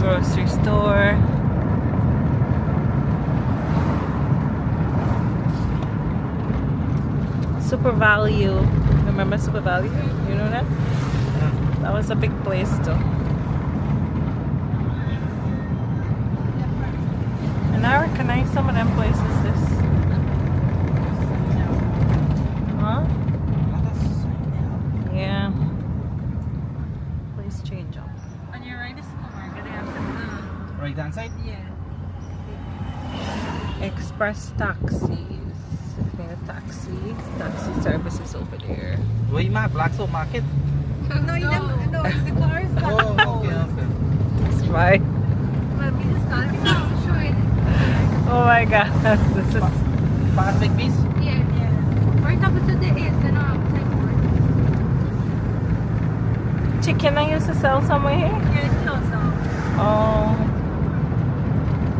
grocery store. Super Value. Remember Super Value? You know that? Yeah. That was a big place too. And I recognize some of them places. This. Huh? Yeah. Place change up. On your right is supermarket. They have the Right hand side? yeah. Express taxis. Taxi services over there. Wait, my Black Soap Market. No, it's the cars. Oh, okay. That's right. But we just got it now. Show it. Oh my god. This is Fast Big Beast? Yeah. Right up to the east and outside more. chicken I used to sell somewhere here. Yeah, it's closed now. Oh.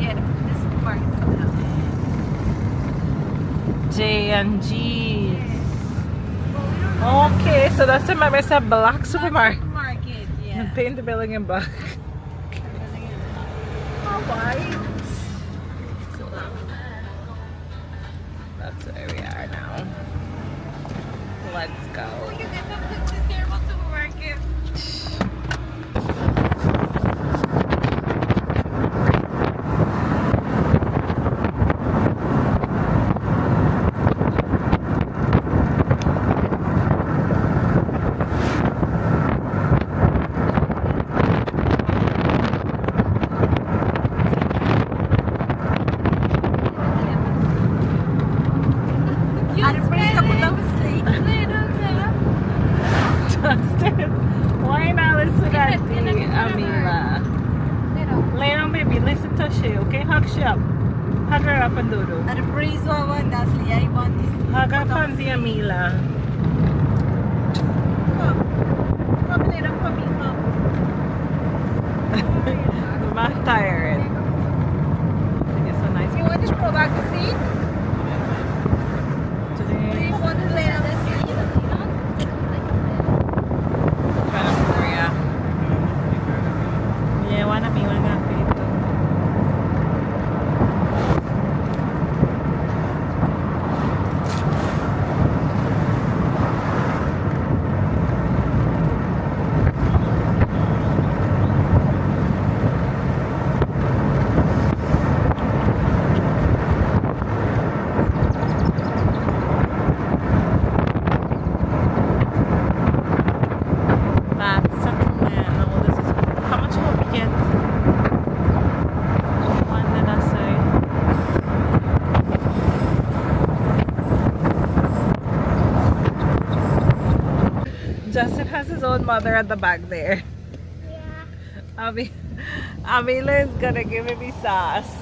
Yeah, this supermarket. J&G. Okay, so that's remember it's a black supermarket. Supermarket, yeah. Paint the building in black. Alright. That's where we are now. Let's go. Oh, you get this terrible supermarket. Why not listen to that, Amila? Lay down, baby. Listen to she, okay? Hug she up. Hug her up and do-do. And the breeze one, that's the I want this. Hug up on the Amila. Come later for me, come. I'm not tired. It's so nice. You want to scroll back the seat? Today. You want to lay on the seat? Yeah, wanna be one of them. Justin has his own mother at the back there. Yeah. Amila is gonna give me sauce.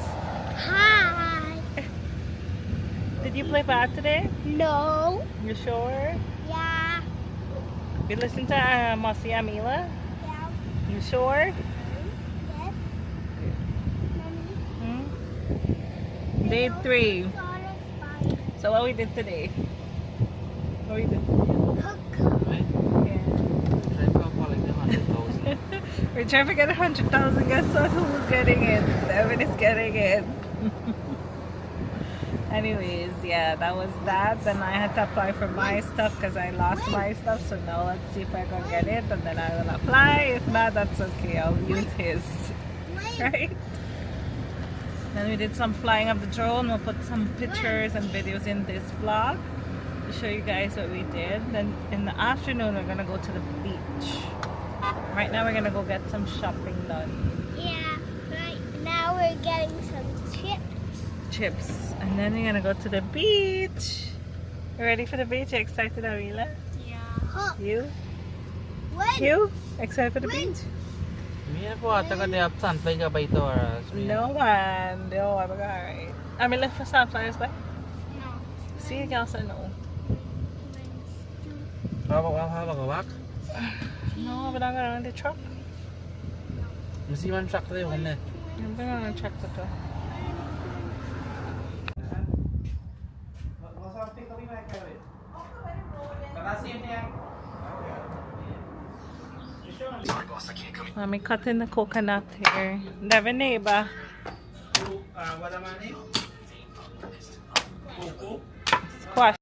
Hi. Did you play bad today? No. You sure? Yeah. You listen to Mossy Amila? Yeah. You sure? Yes. Mommy. Hmm? Day 3. Satisfied. So what we did today? What we did? Hook. We're trying to get 100,000. Guess what? Who's getting it? Devin is getting it. Anyways, yeah, that was that. Then I had to apply for my stuff because I lost my stuff. So now let's see if I can get it, and then I will apply. If not, that's okay. I'll use his. Right? Then we did some flying of the drone. We'll put some pictures and videos in this vlog to show you guys what we did. Then in the afternoon, we're gonna go to the beach. Right now we're gonna go get some shopping done. Yeah. Right now we're getting some chips. And then we're gonna go to the beach. You ready for the beach? You excited, Arila? Yeah. Huh. You? When? You? Excited for the When? beach? No one. No one. No, I'm alright. I mean, left for sunflowers, but No. see you guys no. No, we're not gonna run the truck. Mesti man truck tu kan ni. We're gonna check the truck. Mommy cutting the coconut here. Never neighbor. Squash.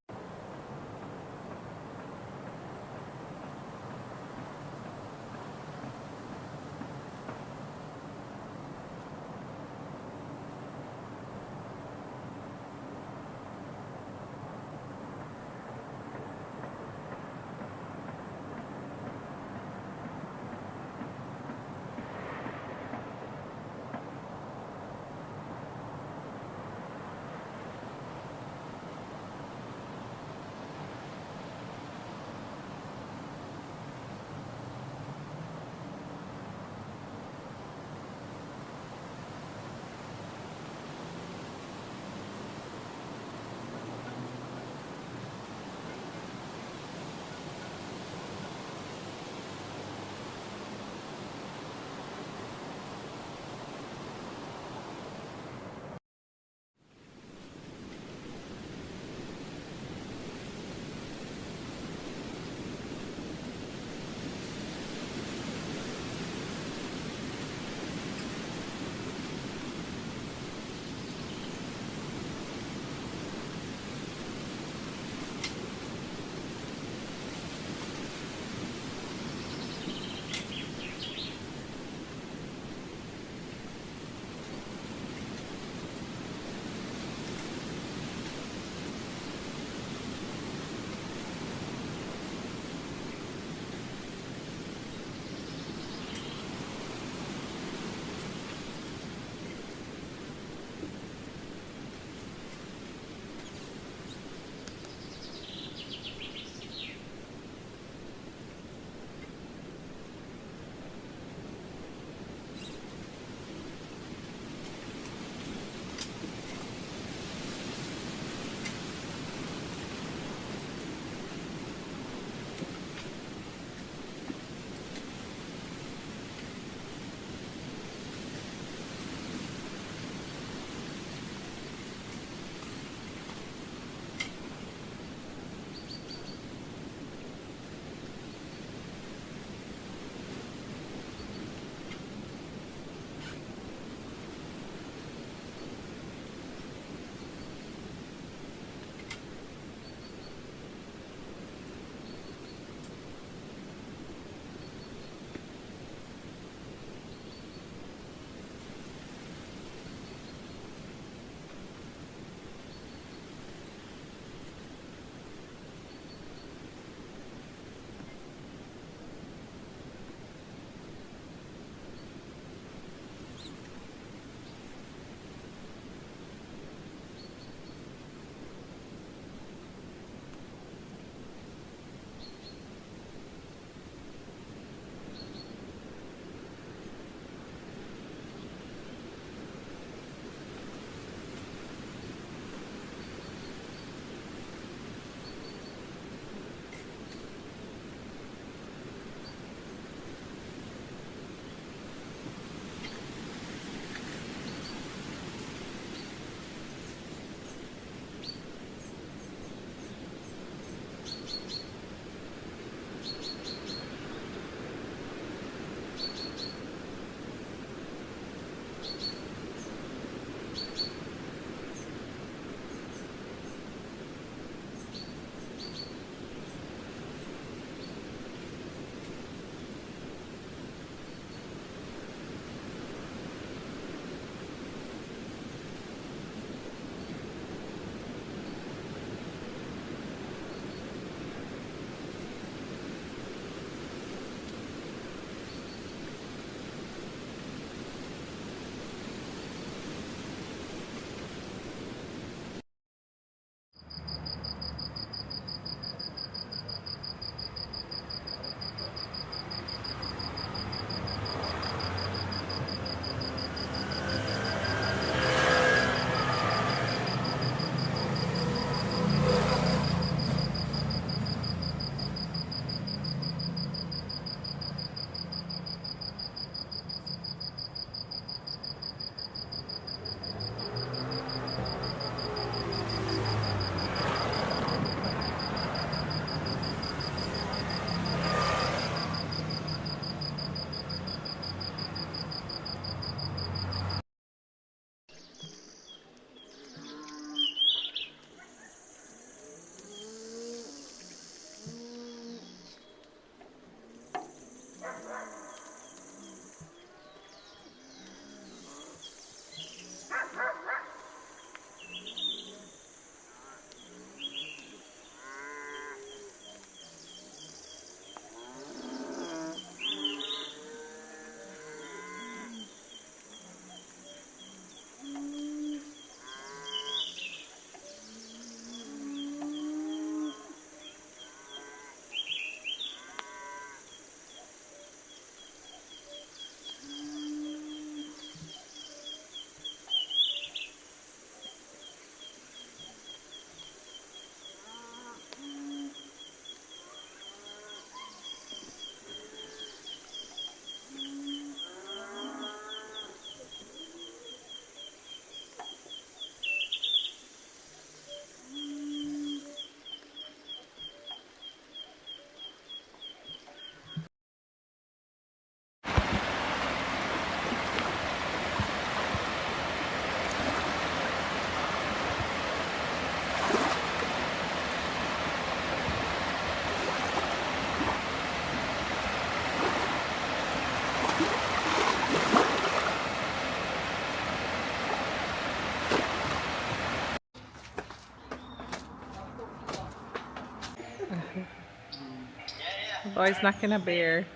Boy's knocking a bear.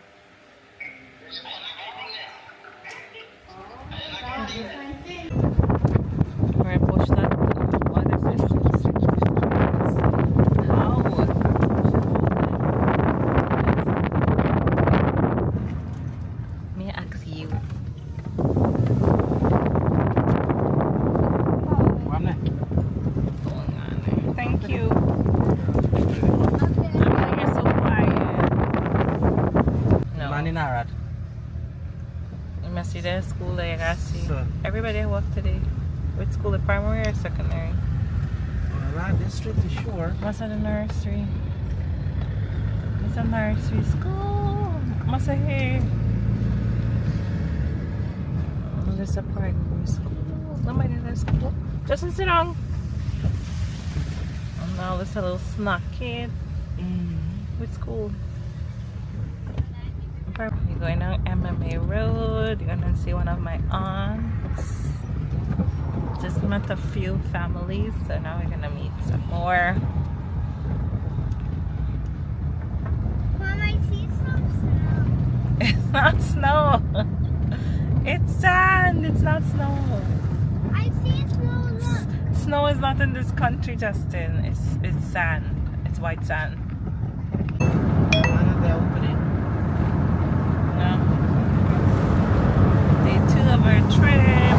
Where I push that. What is this? How? Me ask you. Warm na. Thank you. You're so quiet. No. Mani narat. You must see the school there. I see. So. Everybody work today. Which school? The primary or secondary? Around this street for sure. Must have the nursery. It's a nursery school. Must have here. There's a primary school. Nobody in the school. Just sit down. And now there's a little snack kid. Which school? You're going down MMA Road. You're gonna see one of my aunts. Just met a few families, so now we're gonna meet some more. Mom, I see some snow. It's not snow. It's sand. It's not snow. I see snow, look. Snow is not in this country, Justin. It's sand. It's white sand. Ano the opening? No. Day 2 of our trip.